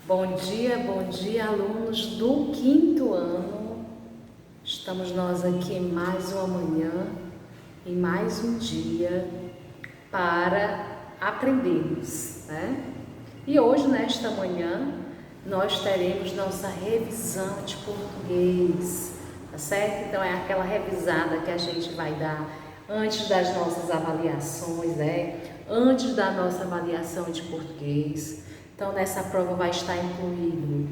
Bom dia, alunos do quinto ano. Estamos nós aqui em mais uma manhã, em mais um dia para aprendermos, né? E hoje, nesta manhã, nós teremos nossa revisão de português, tá certo? Então, é aquela revisada que a gente vai dar antes das nossas avaliações, né? Antes da nossa avaliação de português. Então, nessa prova vai estar incluído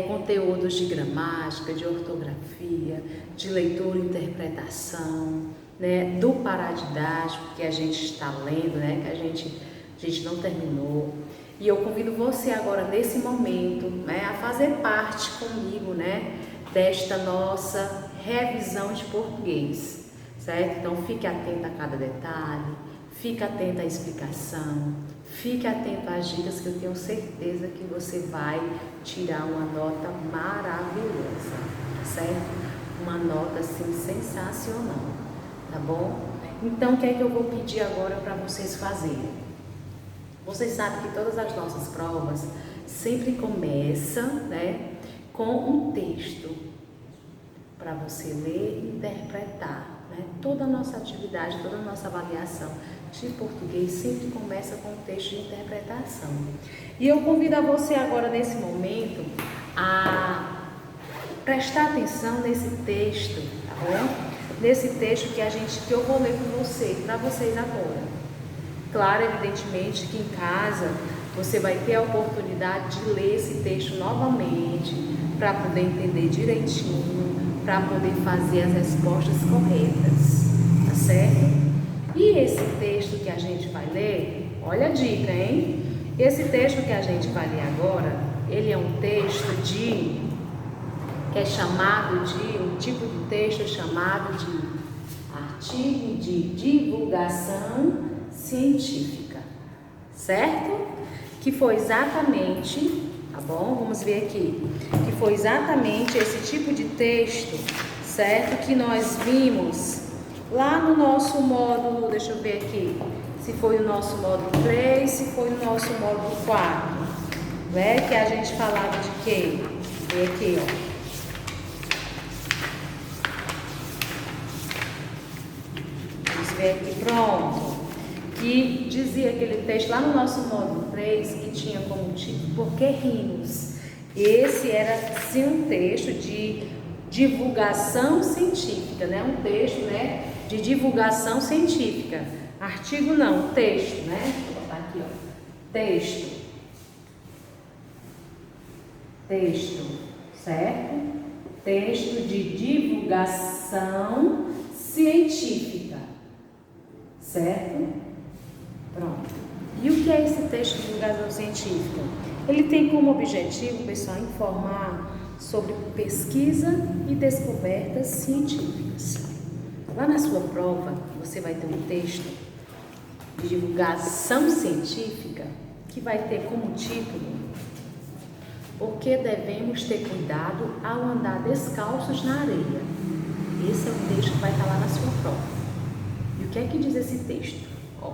conteúdos de gramática, de ortografia, de leitura e interpretação, né, do paradidático que a gente está lendo, né, que a gente não terminou. E eu convido você agora, nesse momento, né, a fazer parte comigo, né, desta nossa revisão de português, certo? Então, fique atento a cada detalhe, fique atento à explicação, fique atento às dicas que eu tenho certeza que você vai tirar uma nota maravilhosa, certo? Uma nota, assim, sensacional, tá bom? Então, o que é que eu vou pedir agora para vocês fazerem? Vocês sabem que todas as nossas provas sempre começam, né, com um texto para você ler e interpretar, né? Toda a nossa atividade, toda a nossa avaliação de português sempre começa com um texto de interpretação. E eu convido a você agora, nesse momento, a prestar atenção nesse texto, tá bom? Nesse texto que eu vou ler para vocês agora. Claro, evidentemente, que em casa você vai ter a oportunidade de ler esse texto novamente, para poder entender direitinho, para poder fazer as respostas corretas, tá certo? E esse texto que a gente vai ler, olha a dica, hein? Esse texto que a gente vai ler agora, ele é um texto que é chamado de, um tipo de texto chamado de artigo de divulgação científica, certo? Que foi exatamente, tá bom? Vamos ver aqui, que foi exatamente esse tipo de texto, certo? Que nós vimos lá no nosso módulo, deixa eu ver aqui, se foi o nosso módulo 3, se foi o nosso módulo 4, né? Que a gente falava de quê? Vê aqui, ó. Vamos ver aqui, pronto. Que dizia aquele texto lá no nosso módulo 3, que tinha como título Por que rimos? Esse era, sim, um texto de divulgação científica, né? Um texto, né, de divulgação científica. Artigo não, texto, né? Vou botar aqui, ó. Texto. Texto, certo? Texto de divulgação científica, certo? Pronto. E o que é esse texto de divulgação científica? Ele tem como objetivo, pessoal, informar sobre pesquisa e descobertas científicas. Lá na sua prova, você vai ter um texto de divulgação científica que vai ter como título Por que devemos ter cuidado ao andar descalços na areia? Esse é o texto que vai estar lá na sua prova. E o que é que diz esse texto? Ó,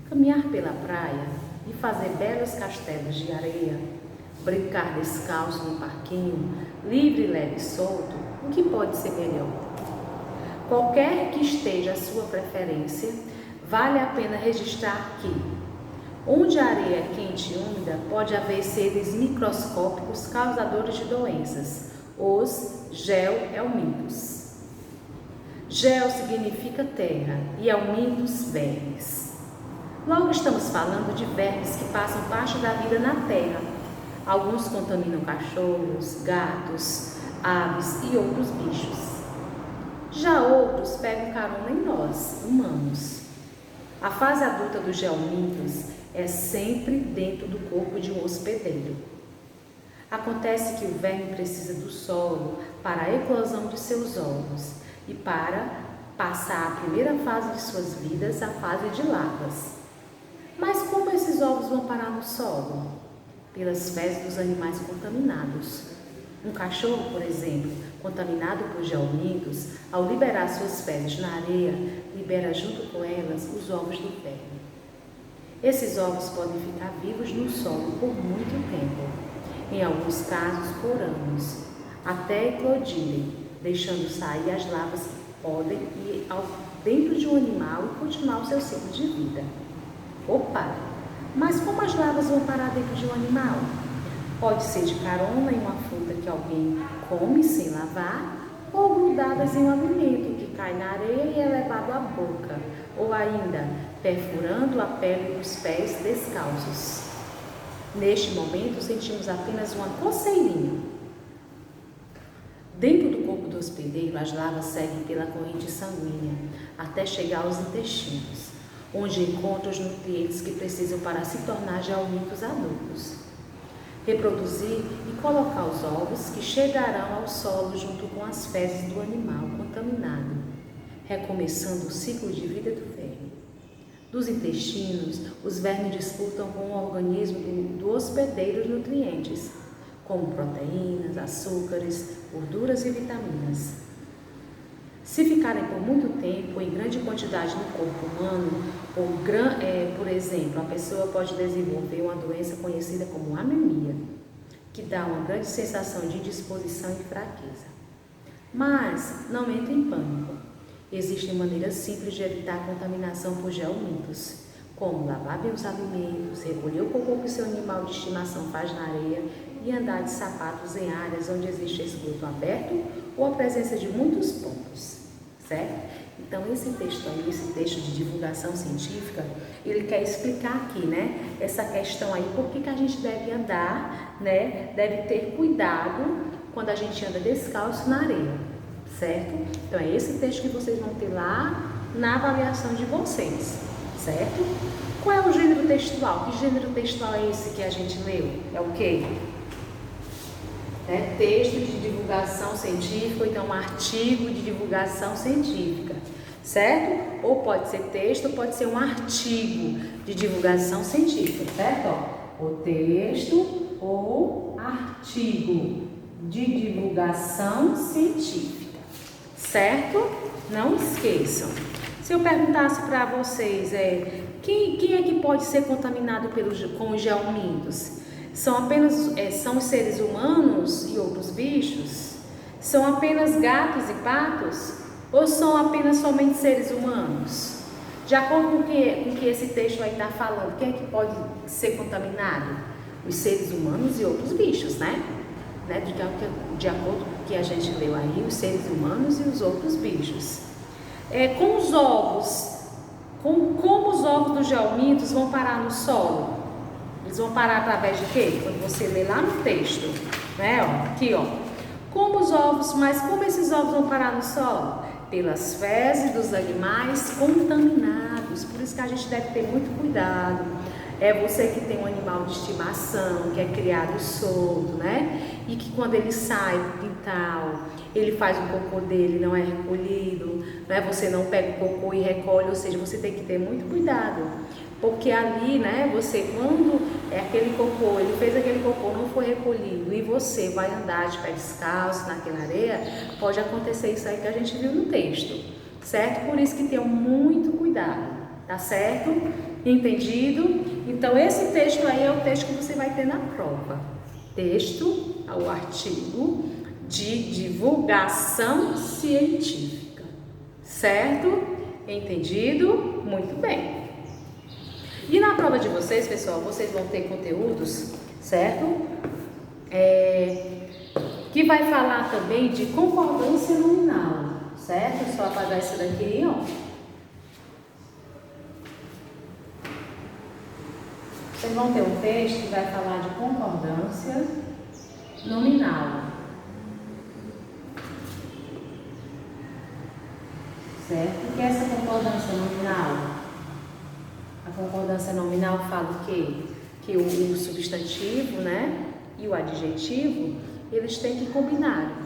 caminhar pela praia e fazer belos castelos de areia, brincar descalço no parquinho, livre, leve e solto, o que pode ser melhor? Qualquer que esteja a sua preferência, vale a pena registrar que, onde a areia é quente e úmida, pode haver seres microscópicos causadores de doenças, os geoelmintos. Geo significa terra e elmintos, vermes. Logo estamos falando de vermes que passam parte da vida na terra. Alguns contaminam cachorros, gatos, aves e outros bichos. Já outros pegam carona em nós, humanos. A fase adulta dos geomintos é sempre dentro do corpo de um hospedeiro. Acontece que o verme precisa do solo para a eclosão de seus ovos e para passar a primeira fase de suas vidas, a fase de larvas. Mas como esses ovos vão parar no solo? Pelas fezes dos animais contaminados. Um cachorro, por exemplo, contaminado por geomintos, ao liberar suas fezes na areia, libera junto com elas os ovos do verme. Esses ovos podem ficar vivos no solo por muito tempo, em alguns casos por anos, até eclodirem, deixando sair as larvas que podem ir dentro de um animal e continuar o seu ciclo de vida. Opa! Mas como as larvas vão parar dentro de um animal? Pode ser de carona em uma fruta que alguém come sem lavar, ou grudadas em um alimento que cai na areia e é levado à boca, ou ainda perfurando a pele dos pés descalços. Neste momento, sentimos apenas uma coceirinha. Dentro do corpo do hospedeiro, as larvas seguem pela corrente sanguínea até chegar aos intestinos, onde encontram os nutrientes que precisam para se tornar geomintos adultos, reproduzir e colocar os ovos que chegarão ao solo junto com as fezes do animal contaminado, recomeçando o ciclo de vida do verme. Dos intestinos, os vermes disputam com o organismo do hospedeiro os nutrientes, como proteínas, açúcares, gorduras e vitaminas. Se ficarem por muito tempo em grande quantidade no corpo humano, por exemplo, a pessoa pode desenvolver uma doença conhecida como anemia, que dá uma grande sensação de indisposição e fraqueza. Mas não entre em pânico. Existem maneiras simples de evitar a contaminação por geomintos, como lavar bem os alimentos, recolher o cocô que seu animal de estimação faz na areia e andar de sapatos em áreas onde existe esgoto aberto ou a presença de muitos pombos, certo? Então, esse texto aí, esse texto de divulgação científica, ele quer explicar aqui, né, essa questão aí, por que a gente deve andar, né, deve ter cuidado quando a gente anda descalço na areia, certo? Então, é esse texto que vocês vão ter lá na avaliação de vocês, certo? Qual é o gênero textual? Que gênero textual é esse que a gente leu? É o quê? É texto de divulgação científica, ou então um artigo de divulgação científica, certo? Ou pode ser texto, ou pode ser um artigo de divulgação científica, certo? Ó, o texto ou artigo de divulgação científica, certo? Não esqueçam. Se eu perguntasse para vocês, quem é que pode ser contaminado com os geomintos? São os seres humanos e outros bichos? São apenas gatos e patos? Ou são apenas somente seres humanos? De acordo com o que esse texto aí está falando, quem é que pode ser contaminado? Os seres humanos e outros bichos, né? De acordo com o que a gente leu aí, os seres humanos e os outros bichos. Com os ovos, como os ovos dos geomintos vão parar no solo? Eles vão parar através de quê? Quando você lê lá no texto, né? Aqui, ó. Como esses ovos vão parar no solo? Pelas fezes dos animais contaminados. Por isso que a gente deve ter muito cuidado. Você que tem um animal de estimação, que é criado solto, né? E que quando ele sai do quintal, ele faz o cocô dele, não é recolhido, né? Você não pega o cocô e recolhe, ou seja, você tem que ter muito cuidado. Porque ali, né, quando aquele cocô, ele fez aquele cocô, não foi recolhido, e você vai andar de pé descalço naquela areia, pode acontecer isso aí que a gente viu no texto, certo? Por isso que tenham muito cuidado, tá certo? Entendido? Então, esse texto aí é o texto que você vai ter na prova. Texto, o artigo de divulgação científica, certo? Entendido? Muito bem. E na prova de vocês, pessoal, vocês vão ter conteúdos, certo? Que vai falar também de concordância nominal, certo? É só apagar isso daqui, ó. Vocês vão ter um texto que vai falar de concordância nominal, certo? O que é essa concordância nominal? A concordância nominal fala o quê? Que o substantivo, né, e o adjetivo, eles têm que combinar,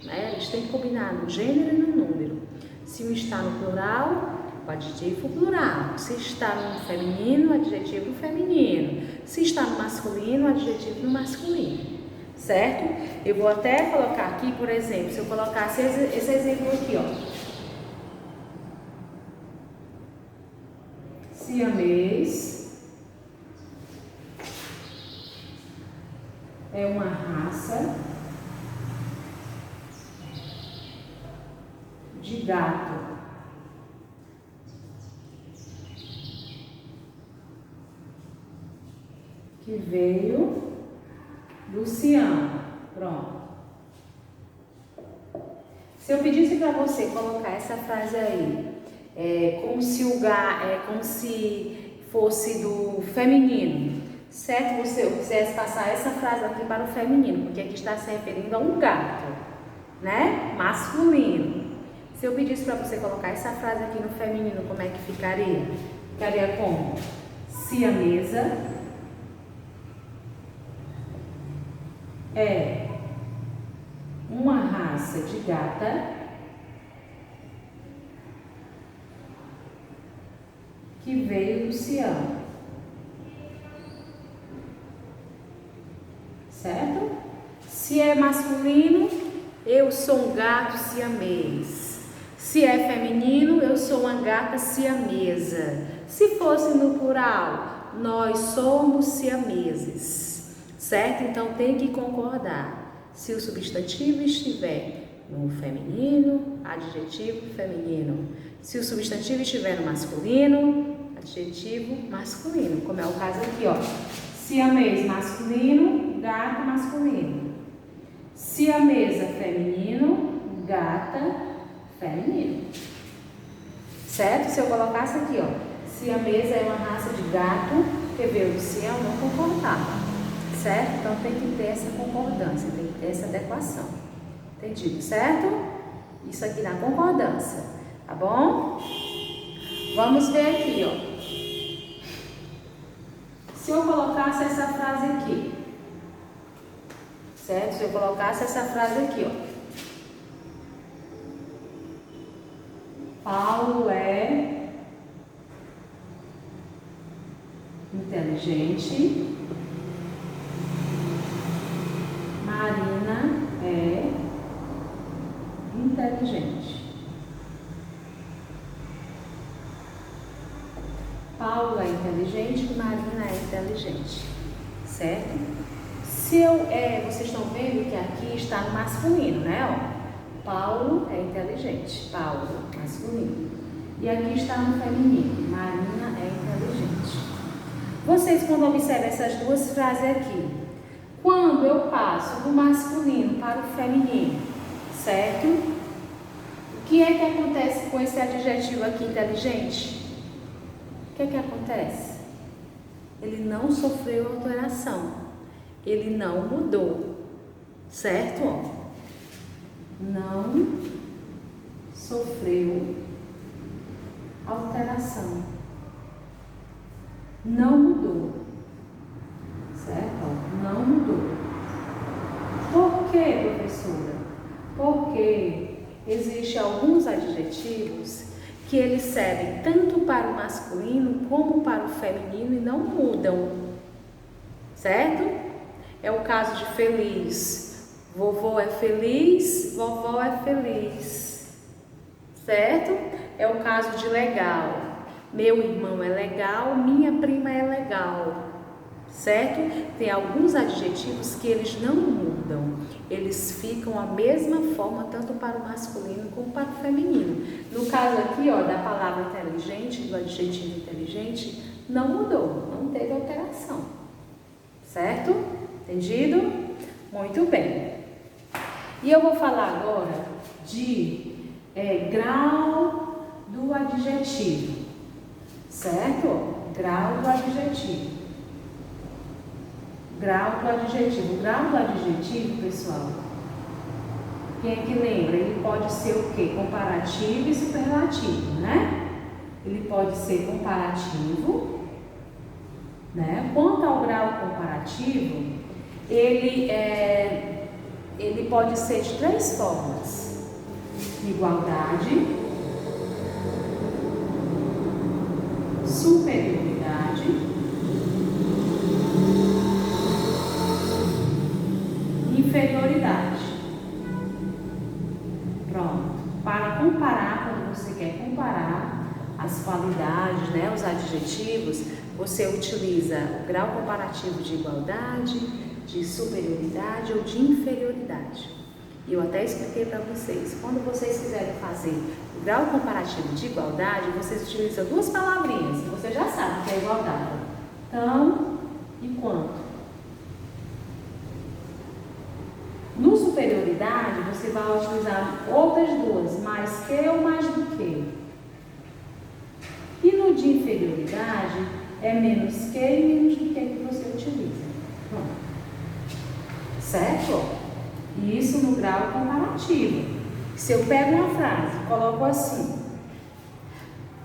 né? Eles têm que combinar no gênero e no número. Se um está no plural, o adjetivo plural. Se está no feminino, o adjetivo feminino. Se está no masculino, o adjetivo no masculino, certo? Eu vou até colocar aqui, por exemplo, se eu colocasse esse exemplo aqui, ó. Siamês é uma raça de gato. Que veio do Sião. Pronto. Se eu pedisse para você colocar essa frase aí, como se fosse do feminino, certo? Você quisesse passar essa frase aqui para o feminino, porque aqui está se referindo a um gato, né? Masculino. Se eu pedisse para você colocar essa frase aqui no feminino, como é que ficaria? Ficaria como? Siamesa é uma raça de gata que veio do Sião. Certo? Se é masculino, eu sou um gato siamês. Se é feminino, eu sou uma gata siamesa. Se fosse no plural, nós somos siameses. Certo? Então tem que concordar. Se o substantivo estiver no feminino, adjetivo feminino. Se o substantivo estiver no masculino, adjetivo masculino. Como é o caso aqui, ó. Siamês masculino, gato masculino. Siamesa feminino, gata feminino. Certo? Se eu colocasse aqui, ó. Siamesa é uma raça de gato que veio do Sião, não concordava. Certo? Então tem que ter essa concordância, tem que ter essa adequação. Entendido, certo? Isso aqui na concordância, tá bom? Vamos ver aqui, ó. Se eu colocasse essa frase aqui, certo? Se eu colocasse essa frase aqui, ó. Paulo é inteligente. Marina é inteligente. Paulo é inteligente, Marina é inteligente. Certo? Vocês estão vendo que aqui está no masculino, né? Ó, Paulo é inteligente. Paulo, masculino. E aqui está no feminino. Marina é inteligente. Vocês, quando observam essas duas frases aqui, quando eu passo do masculino para o feminino, certo? O que é que acontece com esse adjetivo aqui, inteligente? O que é que acontece? Ele não sofreu alteração. Ele não mudou. Certo? Não sofreu alteração. Não mudou. Certo? Não mudou. Por quê, professora? Porque existem alguns adjetivos que eles servem tanto para o masculino como para o feminino e não mudam. Certo? É o caso de feliz. Vovô é feliz, vovó é feliz. Certo? É o caso de legal. Meu irmão é legal, minha prima é legal. Certo? Tem alguns adjetivos que eles não mudam. Eles ficam a mesma forma tanto para o masculino como para o feminino. No caso aqui, ó, da palavra inteligente, do adjetivo inteligente, não mudou, não teve alteração. Certo? Entendido? Muito bem. E eu vou falar agora de grau do adjetivo. Certo? Grau do adjetivo. Grau do adjetivo. O grau do adjetivo, pessoal, quem é que lembra? Ele pode ser o quê? Comparativo e superlativo, né? Ele pode ser comparativo, né? Quanto ao grau comparativo, ele pode ser de três formas: igualdade, superioridade, inferioridade. Pronto. Para comparar, quando você quer comparar as qualidades, né, os adjetivos, você utiliza o grau comparativo de igualdade, de superioridade ou de inferioridade. E eu até expliquei para vocês, quando vocês quiserem fazer o grau comparativo de igualdade, vocês utilizam duas palavrinhas, que você já sabe que é igualdade. Tão e quanto. No superioridade, você vai utilizar outras duas, mais que ou mais do que. E no de inferioridade, é menos que e menos do que você utiliza. Pronto. Certo? Isso no grau comparativo. Se eu pego uma frase e coloco assim: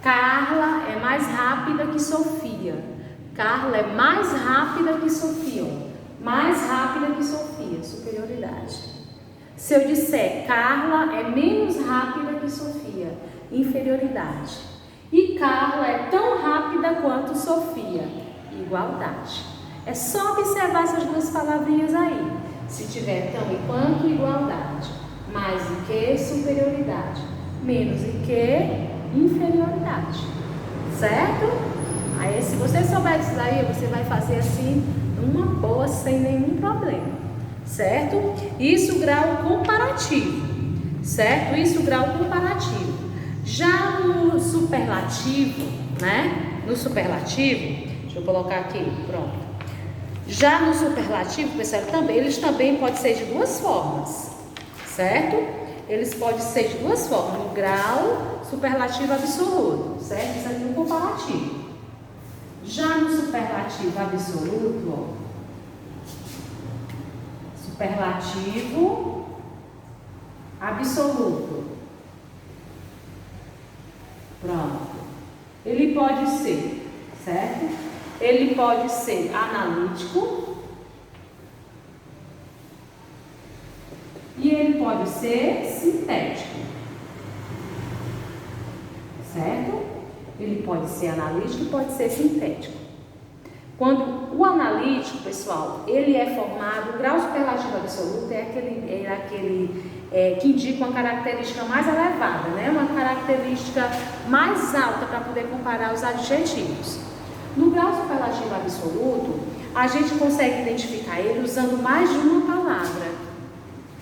Carla é mais rápida que Sofia. Carla é mais rápida que Sofia. Mais rápida que Sofia, superioridade. Se eu disser Carla é menos rápida que Sofia, inferioridade. E Carla é tão rápida quanto Sofia, igualdade. É só observar essas duas palavrinhas aí. Se tiver tão e quanto, igualdade. Mais e que, superioridade. Menos e que, inferioridade. Certo? Aí, se você souber disso daí, você vai fazer assim, numa boa, sem nenhum problema. Certo? Isso grau comparativo. Certo? Isso grau comparativo. Já no superlativo, né? No superlativo, deixa eu colocar aqui, pronto. Já no superlativo, pessoal, eles também podem ser de duas formas, certo? Eles podem ser de duas formas, no grau superlativo absoluto, certo? Isso aqui é um comparativo. Já no superlativo absoluto, ó, superlativo absoluto, pronto. Ele pode ser, certo? Ele pode ser analítico e ele pode ser sintético, certo? Ele pode ser analítico e pode ser sintético. Quando o analítico, pessoal, ele é formado, o grau superlativo absoluto é aquele que indica uma característica mais elevada, né? Uma característica mais alta para poder comparar os adjetivos. No grau superlativo absoluto, a gente consegue identificar ele usando mais de uma palavra.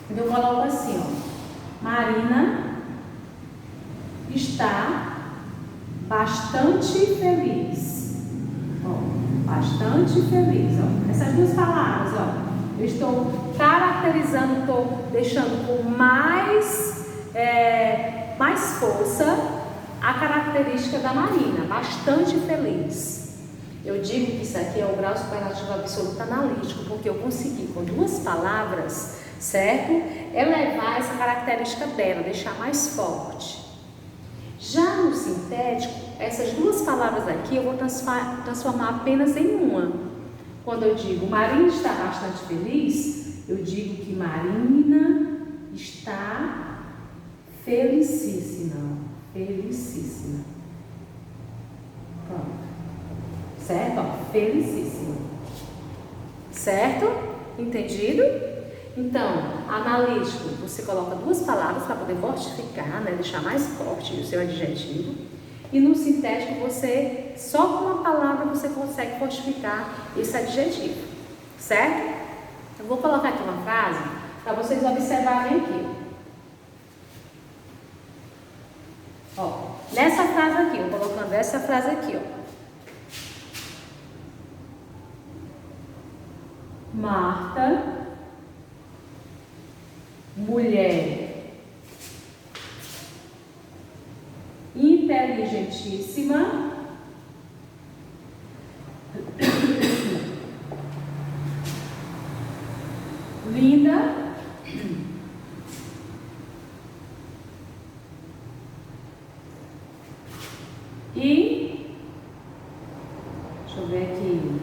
Então, eu coloco assim, ó. Marina está bastante feliz. Ó, bastante feliz, ó. Essas duas palavras, ó. Eu estou caracterizando, estou deixando com mais força a característica da Marina, bastante feliz. Eu digo que isso aqui é o grau superlativo absoluto analítico, porque eu consegui, com duas palavras, certo? Elevar essa característica dela, deixar mais forte. Já no sintético, essas duas palavras aqui eu vou transformar apenas em uma. Quando eu digo Marina está bastante feliz, eu digo que Marina está felicíssima. Felicíssima. Pronto. Certo? Ó, felicíssima. Certo? Entendido? Então, analítico, você coloca duas palavras para poder fortificar, né? Deixar mais forte o seu adjetivo. E no sintético, você, só com uma palavra, você consegue fortificar esse adjetivo. Certo? Eu vou colocar aqui uma frase para vocês observarem aqui. Ó, nessa frase aqui, eu colocando essa frase aqui, ó. Marta, mulher inteligentíssima, linda e, deixa eu ver aqui,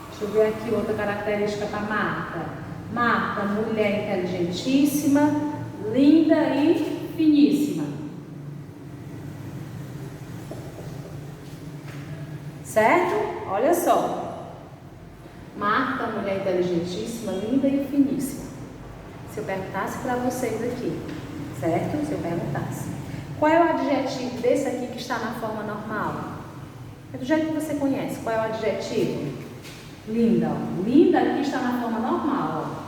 deixa eu ver aqui outra característica para Marta. Marta, mulher inteligentíssima, linda e finíssima. Certo? Olha só. Marta, mulher inteligentíssima, linda e finíssima. Se eu perguntasse para vocês aqui, certo? Se eu perguntasse, Qual é o adjetivo desse aqui que está na forma normal? É do jeito que você conhece. Qual é o adjetivo? Linda. Ó. Linda aqui está na forma normal. Ó.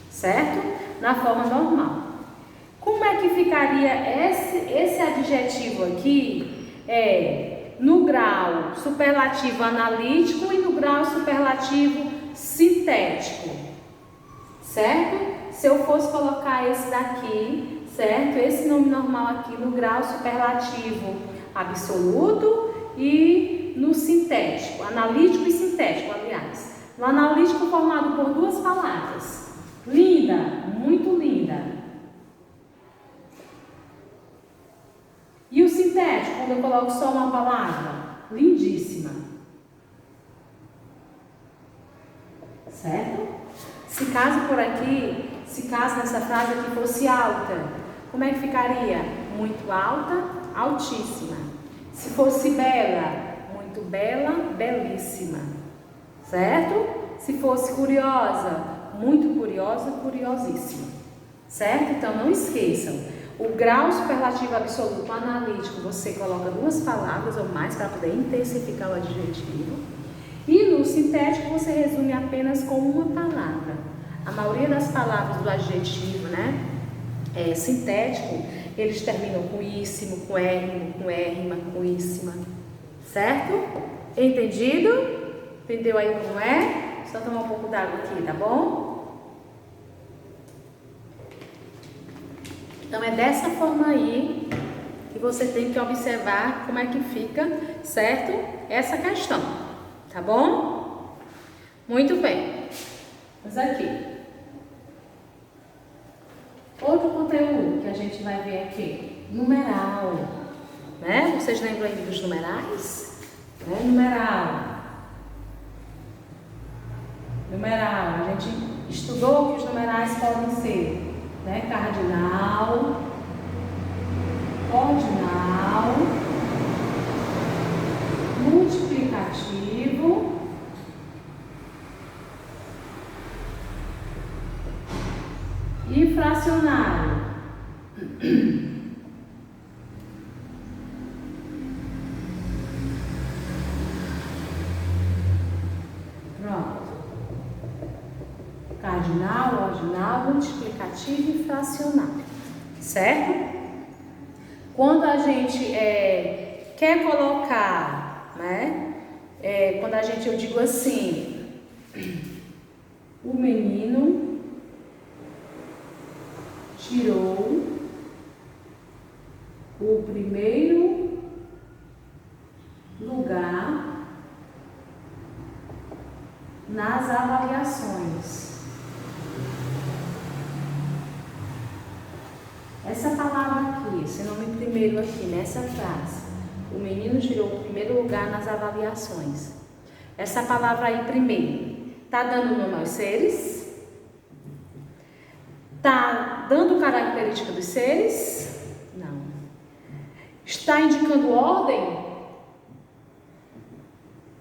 Certo? Na forma normal. Como é que ficaria esse adjetivo aqui? No grau superlativo analítico e no grau superlativo sintético. Certo? Se eu fosse colocar esse daqui, certo? Esse nome normal aqui no grau superlativo absoluto e no sintético, analítico e sintético, aliás. No analítico formado por duas palavras. Linda, muito linda. E o sintético, quando eu coloco só uma palavra? Lindíssima. Certo? Se caso por aqui, se caso nessa frase aqui fosse alta, como é que ficaria? Muito alta, altíssima. Se fosse bela, muito bela, belíssima. Certo? Se fosse curiosa, muito curiosa, curiosíssima. Certo? Então não esqueçam. O grau superlativo absoluto analítico, você coloca duas palavras ou mais para poder intensificar o adjetivo. E no sintético você resume apenas com uma palavra. A maioria das palavras do adjetivo, né, sintético, eles terminam com íssimo, com érrimo, com érrima, com íssima. Certo? Entendido? Entendeu aí como é? Só tomar um pouco d'água aqui, tá bom? Então é dessa forma aí que você tem que observar como é que fica, certo? Essa questão. Tá bom? Muito bem. Vamos aqui. Outro conteúdo que a gente vai ver aqui. Numeral. Né? Vocês lembram aí dos numerais? Né? Numeral. Numeral. A gente estudou que os numerais podem ser, né? Cardinal, ordinal, multiplicativo e fracionário. Pronto. Cardinal, ordinal, multiplicativo e fracionário. Certo? Quando a gente quer colocar, né? Quando eu digo assim, o menino tirou o primeiro lugar nas avaliações. Essa palavra aqui, esse nome primeiro aqui, nessa frase, o menino tirou o primeiro lugar nas avaliações. Essa palavra aí primeiro, tá dando nome aos seres? Tá dando característica dos seres? Não. Está indicando ordem?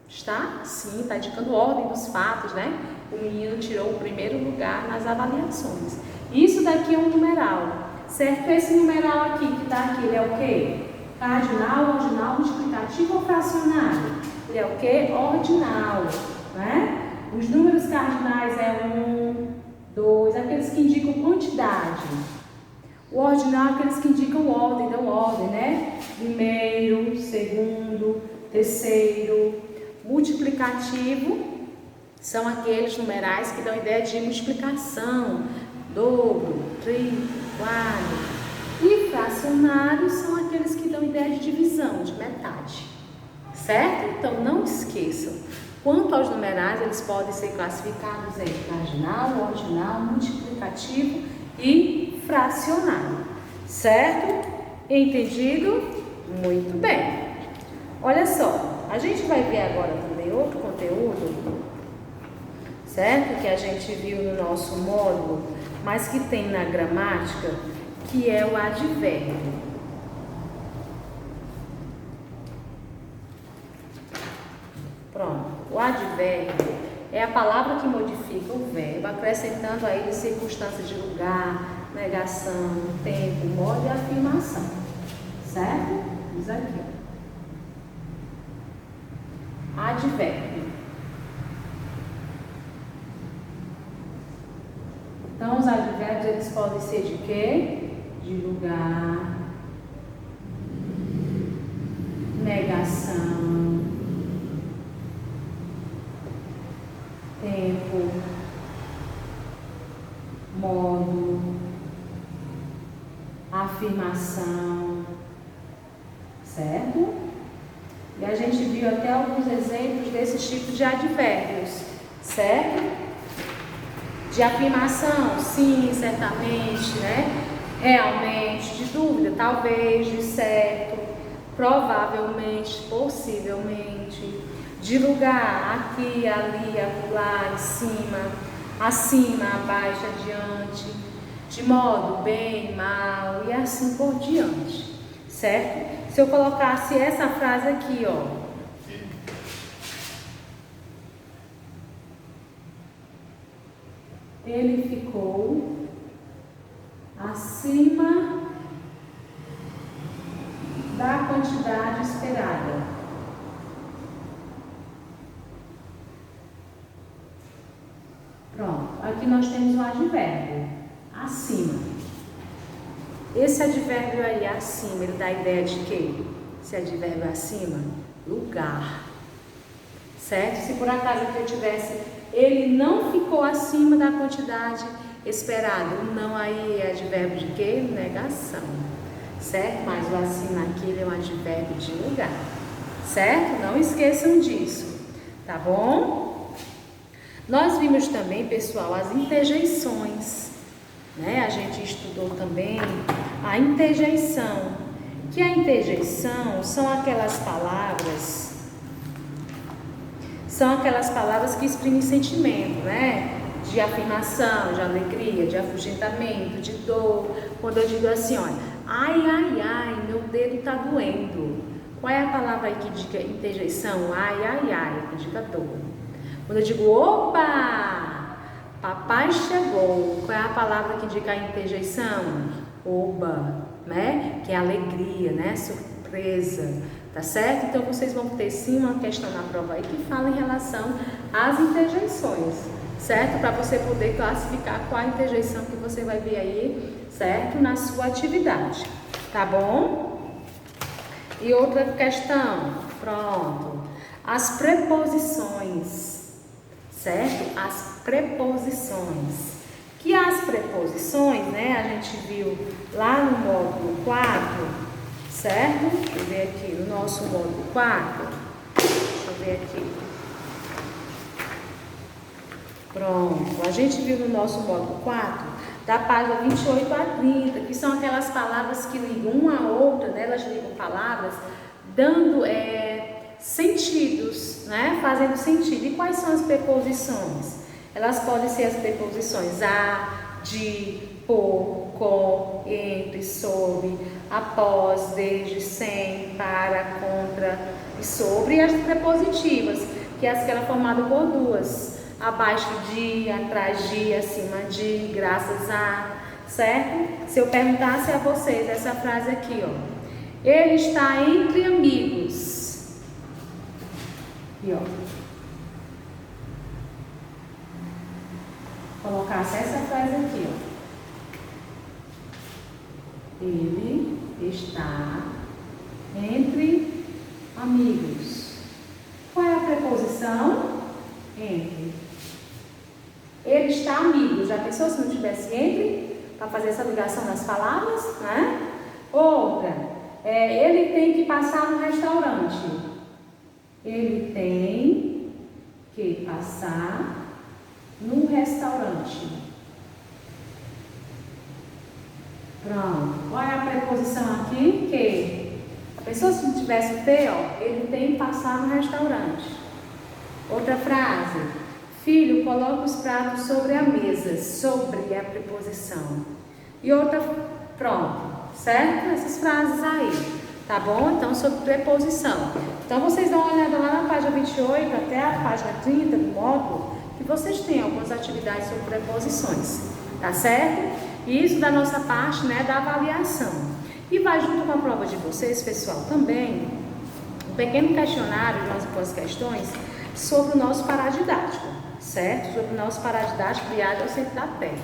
Está? Sim, está indicando ordem dos fatos, né? O menino tirou o primeiro lugar nas avaliações. Isso daqui é um numeral. Certo? Esse numeral aqui, que está aqui, ele é o quê? Cardinal, ordinal, multiplicativo ou fracionário? Ele é o quê? Ordinal, né? Os números cardinais é 1, 2, aqueles que indicam quantidade. O ordinal é aqueles que indicam ordem, dão ordem, né? Primeiro, segundo, terceiro. Multiplicativo são aqueles numerais que dão ideia de multiplicação, dobro, triplo, quadro. E fracionários são aqueles que dão ideia de divisão, de metade. Certo? Então não esqueçam. Quanto aos numerais, eles podem ser classificados em cardinal, ordinal, multiplicativo e fracionário. Certo? Entendido? Muito bem. Olha só, a gente vai ver agora também outro conteúdo, certo? Que a gente viu no nosso módulo, mas que tem na gramática, que é o advérbio. Pronto. O advérbio é a palavra que modifica o verbo, acrescentando a ele circunstâncias de lugar, negação, tempo, modo e afirmação. Certo? Diz aqui, ó. Advérbio. Então, os advérbios, eles podem ser de quê? De lugar, negação, tempo, modo, afirmação, certo? E a gente viu até alguns exemplos desses tipos de advérbios, certo? De afirmação, sim, certamente, né? Realmente, de dúvida, talvez, de certo, provavelmente, possivelmente. De lugar, aqui, ali, acolá, em cima, acima, abaixo, adiante. De modo, bem, mal e assim por diante, certo? Se eu colocasse essa frase aqui, ó. Ele ficou acima da quantidade esperada. Pronto, aqui nós temos um advérbio, acima. Esse advérbio aí, acima, ele dá a ideia de quê? Esse advérbio acima, lugar. Certo? Se por acaso aqui eu tivesse, ele não ficou acima da quantidade esperada. O não aí é advérbio de quê? Negação. Certo? Mas o acima aqui ele é um advérbio de lugar. Certo? Não esqueçam disso. Tá bom? Nós vimos também, pessoal, as interjeições. Né? A gente estudou também a interjeição. Que a interjeição são aquelas palavras que exprimem sentimento, né? De afirmação, de alegria, de afugentamento, de dor. Quando eu digo assim, olha, ai, ai, ai, meu dedo tá doendo. Qual é a palavra aí que indica interjeição? Ai, ai, ai, que indica dor. Quando eu digo, opa, papai chegou. Qual é a palavra que indica a interjeição? Oba, né? Que é alegria, né? Surpresa. Tá certo? Então, vocês vão ter sim uma questão na prova aí que fala em relação às interjeições, certo? Para você poder classificar qual a interjeição que você vai ver aí, certo? Na sua atividade, tá bom? E outra questão, pronto. As preposições, certo? As preposições. Que as preposições, né? A gente viu lá no módulo 4, certo? Deixa eu ver aqui no nosso módulo 4. Deixa eu ver aqui. Pronto. A gente viu no nosso módulo 4, da página 28 a 30, que são aquelas palavras que ligam uma a outra, né? Elas ligam palavras dando sentidos, né? Fazendo sentido. E quais são as preposições? Elas podem ser as preposições a, de, por, com, entre, sob, após, desde, sem, para, contra e sobre. E as prepositivas, que é aquela formada por duas, abaixo de, atrás de, acima de, graças a, certo? Se eu perguntasse a vocês essa frase aqui, ó, ele está entre amigos. E ó, colocasse essa frase aqui, ó. Ele está entre amigos. Qual é a preposição? Entre. Ele está amigo. Já pensou se não tivesse entre? Para fazer essa ligação nas palavras, né? Outra. Ele tem que passar no restaurante. Ele tem que passar no restaurante. Pronto. Qual é a preposição aqui? Que. A pessoa, se não tivesse o T, ó, ele tem que passar no restaurante. Outra frase. Filho, coloca os pratos sobre a mesa. Sobre é a preposição. E outra, pronto. Certo? Essas frases aí. Tá bom? Então, sobre preposição. Então, vocês dão uma olhada lá na página 28 até a página 30 do módulo, que vocês têm algumas atividades sobre preposições. Tá certo? Isso da nossa parte, né, da avaliação. E vai junto com a prova de vocês, pessoal, também um pequeno questionário, umas questões sobre o nosso paradidático, certo? Sobre o nosso paradidático viagem ao centro da Terra.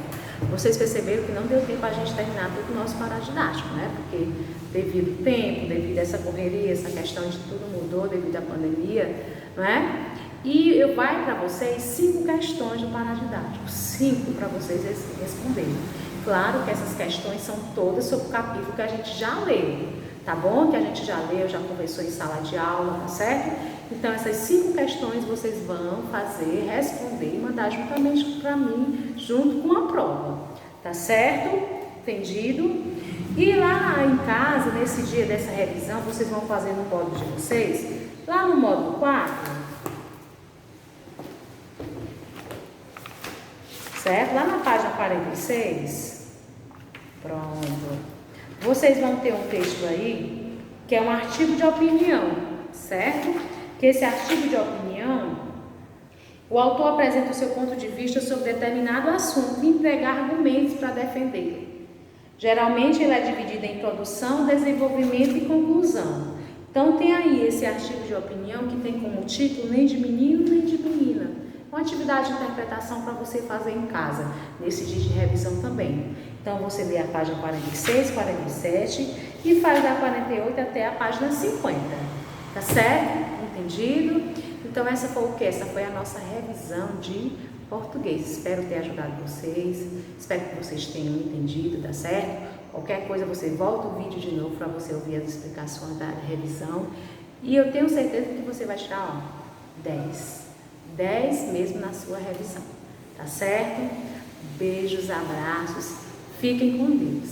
Vocês perceberam que não deu tempo a gente terminar todo o nosso paradidático, né? Porque devido ao tempo, devido a essa correria, essa questão de tudo mudou devido à pandemia, não é? E eu vai para vocês 5 questões do paradidático, 5 para vocês responderem. Claro que essas questões são todas sobre o capítulo que a gente já leu, tá bom? Que a gente já leu, já conversou em sala de aula, tá certo? Então essas 5 questões vocês vão fazer, responder e mandar juntamente para mim, junto com a prova, tá certo? Entendido? E lá em casa, nesse dia dessa revisão, vocês vão fazer no módulo de vocês, lá no módulo 4, certo? Lá na página 46, pronto. Vocês vão ter um texto aí, que é um artigo de opinião, certo? Que esse artigo de opinião, o autor apresenta o seu ponto de vista sobre determinado assunto e emprega argumentos para defendê-lo. Geralmente ele é dividido em introdução, desenvolvimento e conclusão. Então tem aí esse artigo de opinião que tem como título nem de menino nem de menina. Uma atividade de interpretação para você fazer em casa, nesse dia de revisão também. Então você lê a página 46, 47 e faz da 48 até a página 50. Tá certo? Entendido? Então essa foi o que? Essa foi a nossa revisão de português. Espero ter ajudado vocês. Espero que vocês tenham entendido, tá certo? Qualquer coisa você volta o vídeo de novo para você ouvir as explicações da revisão. E eu tenho certeza que você vai tirar, ó, 10. 10 mesmo na sua revisão. Tá certo? Beijos, abraços. Fiquem com Deus.